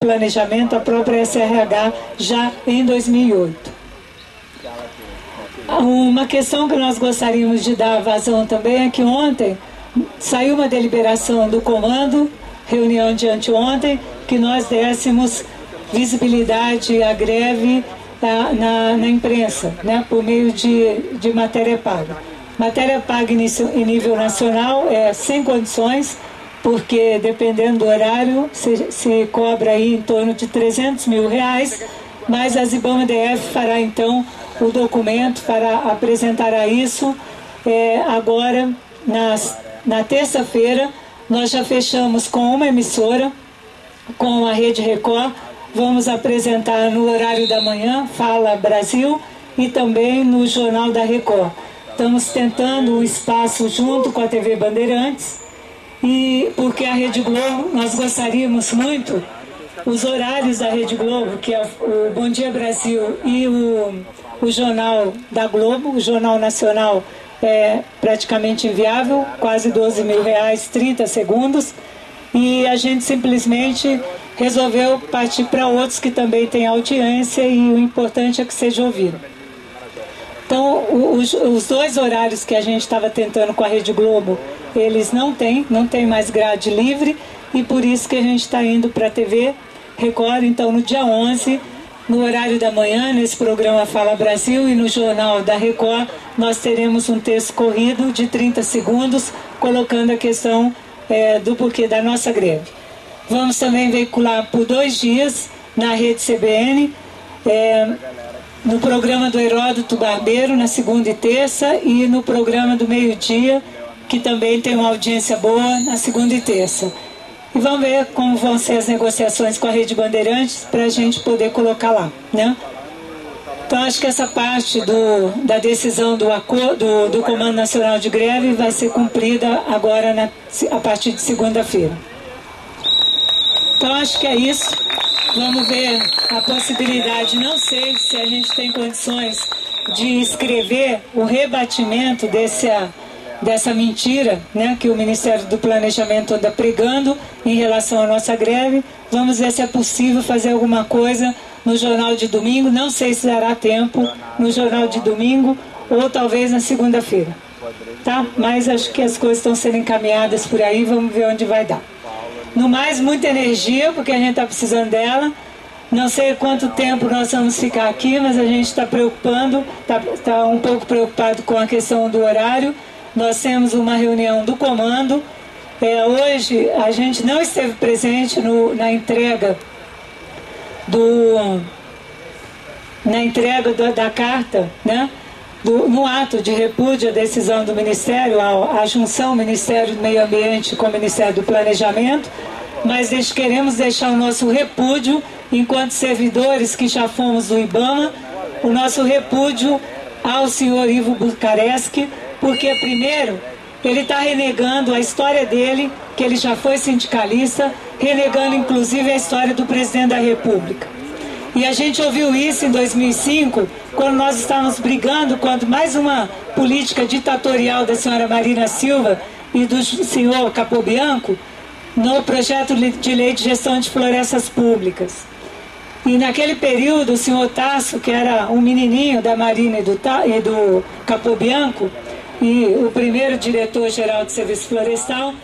Planejamento, a própria SRH, já em 2008. Uma questão que nós gostaríamos de dar vazão também é que ontem saiu uma deliberação do comando, reunião de anteontem, que nós dessemos visibilidade à greve na imprensa, né, por meio de matéria paga. Matéria paga em nível nacional é sem condições, porque dependendo do horário se cobra aí em torno de R$300 mil, mas a Zibama-DF fará então o documento para apresentar a isso. Agora, na terça-feira, nós já fechamos com uma emissora, com a Rede Record. Vamos apresentar no horário da manhã, Fala Brasil, e também no Jornal da Record. Estamos tentando um espaço junto com a TV Bandeirantes, e porque a Rede Globo, nós gostaríamos muito, os horários da Rede Globo, que é o Bom Dia Brasil e o Jornal da Globo, o Jornal Nacional, é praticamente inviável, quase R$12 mil, 30 segundos, e a gente simplesmente resolveu partir para outros que também têm audiência, e o importante é que seja ouvido. Então, os dois horários que a gente estava tentando com a Rede Globo, eles não têm mais grade livre, e por isso que a gente está indo para a TV Record. Então, no dia 11, no horário da manhã, nesse programa Fala Brasil, e no Jornal da Record, nós teremos um texto corrido de 30 segundos, colocando a questão do porquê da nossa greve. Vamos também veicular por 2 dias na Rede CBN, no programa do Heródoto Barbeiro, na segunda e terça, e no programa do meio-dia, que também tem uma audiência boa, na segunda e terça. E vamos ver como vão ser as negociações com a Rede Bandeirantes para a gente poder colocar lá, né? Então, acho que essa parte da decisão do Comando Nacional de Greve vai ser cumprida agora a partir de segunda-feira. Então, acho que é isso. Vamos ver a possibilidade, não sei se a gente tem condições de escrever o rebatimento dessa mentira, né, que o Ministério do Planejamento anda pregando em relação à nossa greve. Vamos ver se é possível fazer alguma coisa no Jornal de Domingo. Não sei se dará tempo no Jornal de Domingo ou talvez na segunda-feira. Tá? Mas acho que as coisas estão sendo encaminhadas por aí, vamos ver onde vai dar. No mais, muita energia, porque a gente está precisando dela. Não sei quanto tempo nós vamos ficar aqui, mas a gente está está um pouco preocupado com a questão do horário. Nós temos uma reunião do comando. Hoje a gente não esteve presente na entrega da carta, né? No ato de repúdio à decisão do Ministério, a junção Ministério do Meio Ambiente com o Ministério do Planejamento, mas queremos deixar o nosso repúdio, enquanto servidores que já fomos do IBAMA, o nosso repúdio ao senhor Ivo Bucaresc, porque primeiro ele está renegando a história dele, que ele já foi sindicalista, renegando inclusive a história do presidente da República. E a gente ouviu isso em 2005, quando nós estávamos brigando contra mais uma política ditatorial da senhora Marina Silva e do senhor Capobianco, no projeto de lei de gestão de florestas públicas. E naquele período, o senhor Tasso, que era um menininho da Marina e do Capobianco, e o primeiro diretor-geral de Serviço Florestal,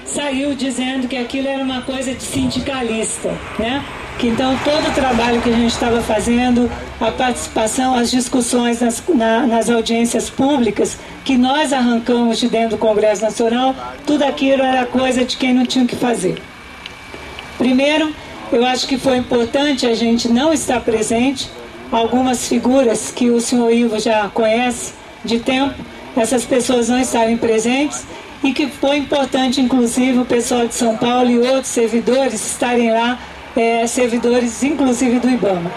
saiu dizendo que aquilo era uma coisa de sindicalista, né? Que então todo o trabalho que a gente estava fazendo, a participação, as discussões nas audiências públicas, que nós arrancamos de dentro do Congresso Nacional, tudo aquilo era coisa de quem não tinha o que fazer. Primeiro, eu acho que foi importante a gente não estar presente, algumas figuras que o senhor Ivo já conhece de tempo, essas pessoas não estarem presentes, e que foi importante, inclusive, o pessoal de São Paulo e outros servidores estarem lá, servidores, inclusive, do IBAMA.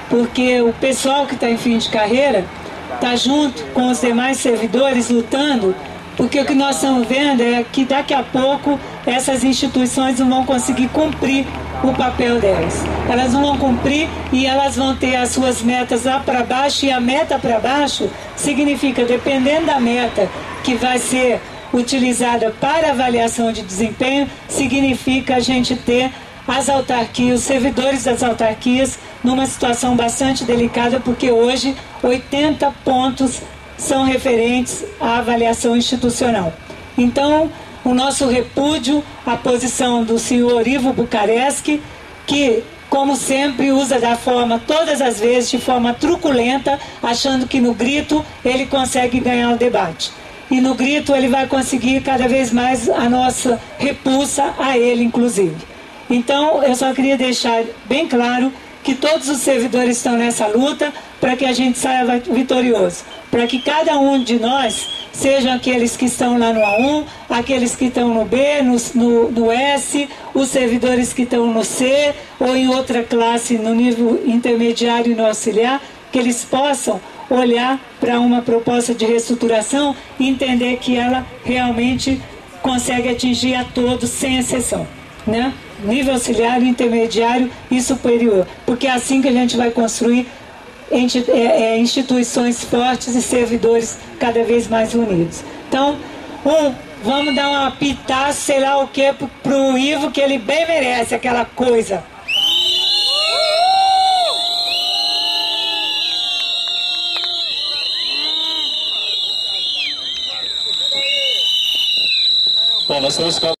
Porque o pessoal que está em fim de carreira está junto com os demais servidores lutando, porque o que nós estamos vendo é que daqui a pouco essas instituições não vão conseguir cumprir o papel delas. Elas não vão cumprir e elas vão ter as suas metas lá para baixo, e a meta para baixo significa, dependendo da meta que vai ser utilizada para avaliação de desempenho, significa a gente ter as autarquias, os servidores das autarquias, numa situação bastante delicada, porque hoje 80 pontos são referentes à avaliação institucional. Então, o nosso repúdio à posição do senhor Ivo Bucaresc, que, como sempre, usa da forma, todas as vezes, de forma truculenta, achando que no grito ele consegue ganhar o debate. E no grito ele vai conseguir cada vez mais a nossa repulsa a ele, inclusive. Então, eu só queria deixar bem claro que todos os servidores estão nessa luta para que a gente saia vitorioso, para que cada um de nós, sejam aqueles que estão lá no A1, aqueles que estão no B, no S, os servidores que estão no C ou em outra classe no nível intermediário e no auxiliar, que eles possam olhar para uma proposta de reestruturação e entender que ela realmente consegue atingir a todos sem exceção, né? Nível auxiliar, intermediário e superior, porque é assim que a gente vai construir instituições fortes e servidores cada vez mais unidos. Então, vamos dar uma pitada, sei lá o que, pro Ivo, que ele bem merece aquela coisa. Bom, nós temos